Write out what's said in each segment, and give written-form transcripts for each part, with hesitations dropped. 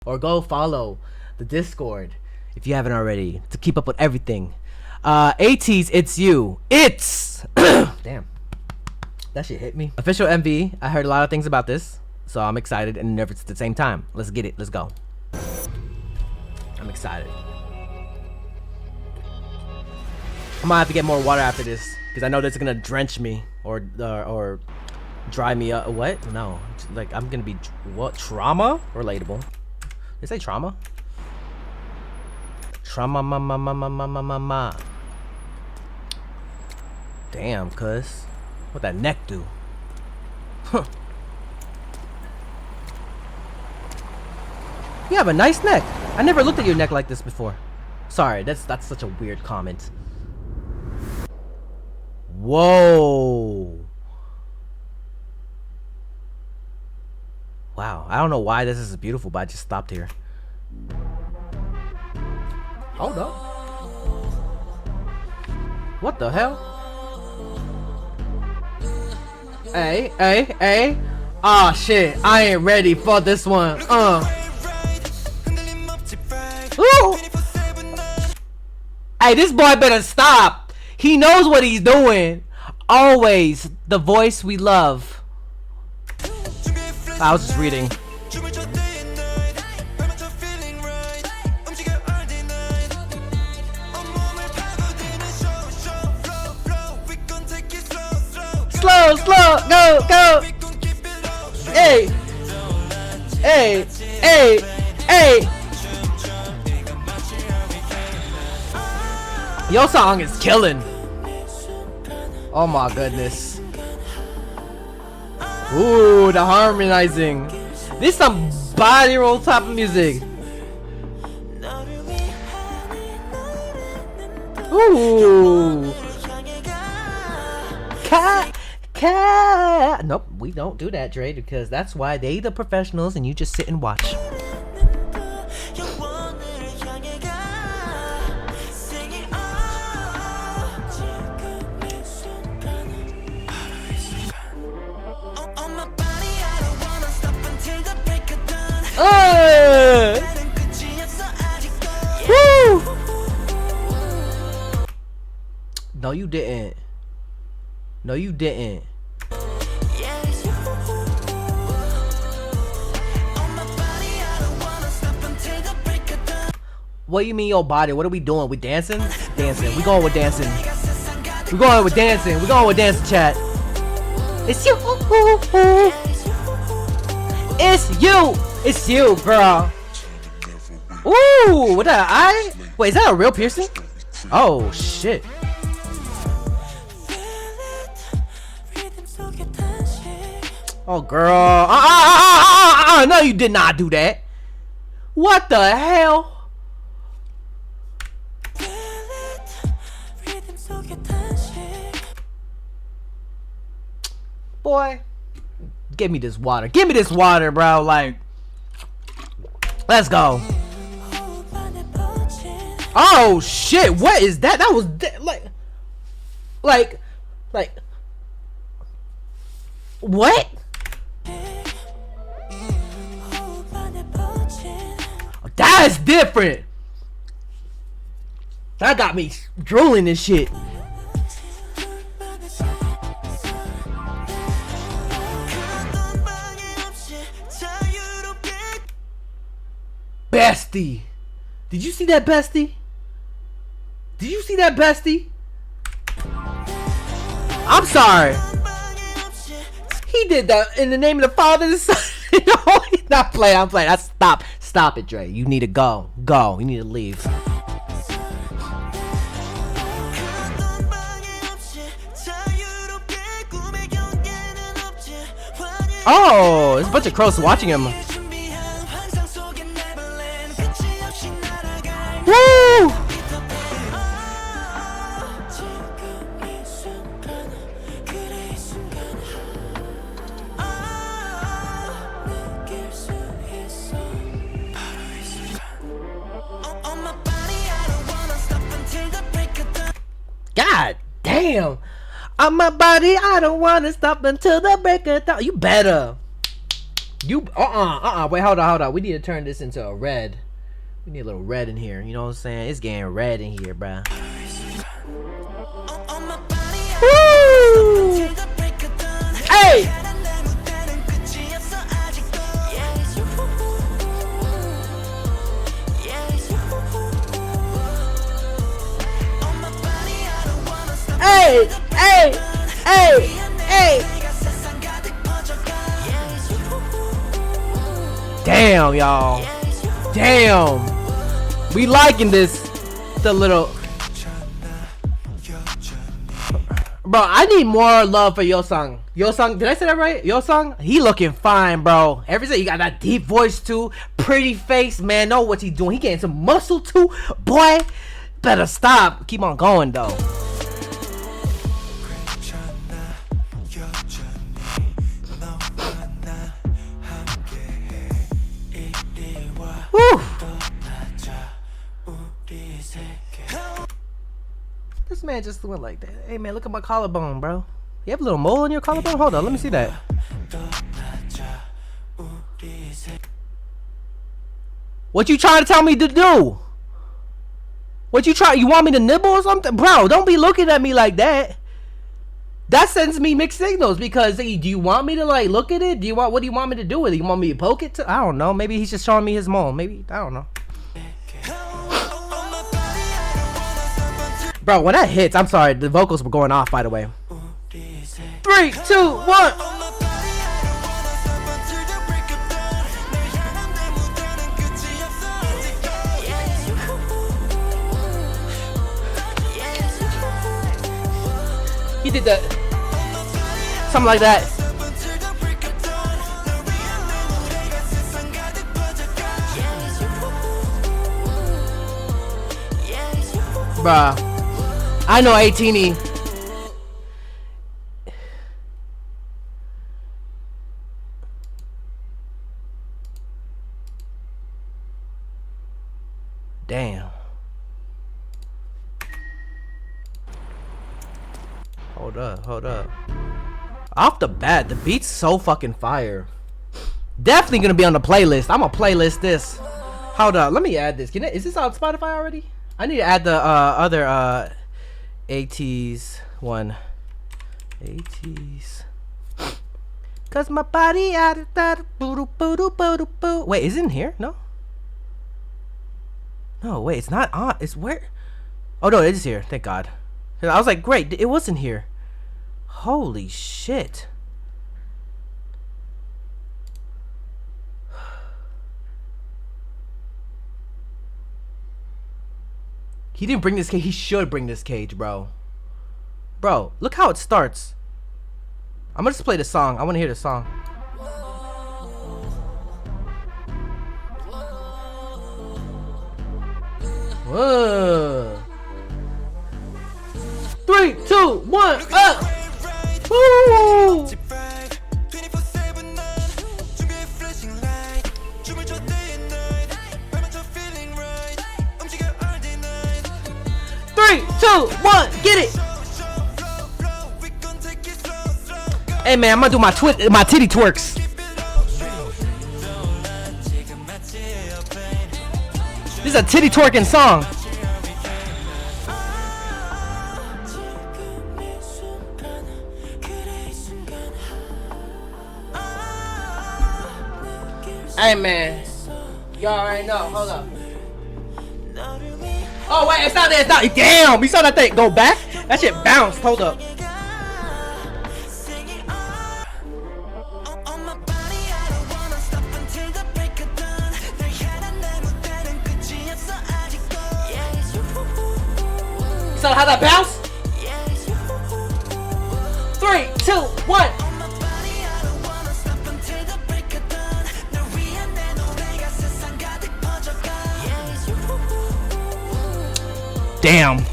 or go follow the Discord if you haven't already to keep up with everything. ATEEZ, it's you. It's damn, that shit hit me. Official MV. I heard a lot of things about this, so I'm excited and nervous at the same time. Let's get it. Let's go. I'm excited. I might have to get more water after this because I know this is gonna drench me or dry me up. What? No, like I'm gonna be what? Trauma? Relatable. They say trauma? Trauma ma. Damn, cuz. What that neck do? Huh. You have a nice neck. I never looked at your neck like this before. Sorry, that's such a weird comment. Whoa. Wow, I don't know why this is beautiful, but I just stopped here. Hold up. What the hell? Hey. Ah, shit, I ain't ready for this one. Ooh. Hey, this boy better stop. He knows what he's doing. Always the voice we love. I was just reading. Slow, go. Hey. Your song is killing. Oh my goodness. Ooh, the harmonizing. This some body roll type of music. Ooh. Nope, we don't do that, Dre, because that's why they the professionals and you just sit and watch. Woo! No, you didn't. No, you didn't. What do you mean your body? What are we doing? We dancing? Dancing. We going with dancing. We going with dancing. We going with dancing, chat. It's you. It's you. It's you, girl. Ooh, what that eye? Wait, is that a real piercing? Oh shit. Oh girl. No, you did not do that. What the hell? Boy, give me this water. Give me this water, bro. Like, let's go. Oh shit! What is that? That was like, what? That's different. That got me drooling and shit. Bestie, did you see that, bestie? Did you see that, bestie? I'm sorry. He did that in the name of the Father, the Son. No, he's not playing. I'm playing. Stop it, Dre. You need to go. You need to leave. Oh, there's a bunch of crows watching him. Woo! God damn. On my body, I don't wanna stop until the break of dawn. You better. You wait, hold on. We need to turn this into a red. We need a little red in here. You know what I'm saying? It's getting red in here, bruh. Woo! Hey! Hey! Hey! Hey! Hey! Damn, y'all. Damn. We liking this. The little. Bro, I need more love for Yosung. Yosung, did I say that right? Yosung? He looking fine, bro. Everything, you got that deep voice too. Pretty face, man. Know what he doing. He getting some muscle too. Boy, better stop. Keep on going, though. Woo. This man just went like that. Hey man, look at my collarbone, bro. You have a little mole on your collarbone? Hold on, let me see that. What you trying to tell me to do? What you want me to nibble or something? Bro, don't be looking at me like that. That sends me mixed signals because do you want me to like look at it? What do you want me to do with it? You want me to poke it? I don't know. Maybe he's just showing me his mole. Maybe, I don't know. Bro, when that hits, I'm sorry, the vocals were going off, by the way. 3, 2, 1. He did that. Something like that. Bruh. I know 18E. Damn. Hold up. Off the bat, the beat's so fucking fire. Definitely gonna be on the playlist. I'm gonna playlist this. Hold up, let me add this. Is this on Spotify already? I need to add the other ATEEZ one. ATEEZ. Cause my body out of that. Wait, is it in here? No. No, wait, it's not on. It's where? Oh no, it is here. Thank God. I was like, great, it wasn't here. Holy shit. He didn't bring this cage. He should bring this cage, bro. Bro, look how it starts. I'm gonna just play the song. I wanna hear the song. Whoa. 3, 2, 1, up! Woo! 3, 2, 1, get it! Hey man, I'm gonna do my titty twerks. This is a titty twerking song. Hey man, y'all already know. Hold up. Oh wait, it's not there. It's not. Damn, you saw that thing go back? That shit bounced. Hold up. So how that bounce? 3, 2, 1. Damn,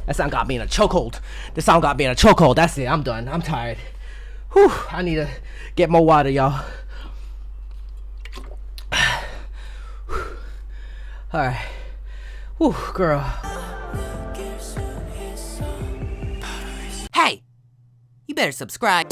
that sound got me in a chokehold. This sound got me in a chokehold. That's it. I'm done. I'm tired. Whew. I need to get more water, y'all. All right. Whew, girl. Hey, you better subscribe.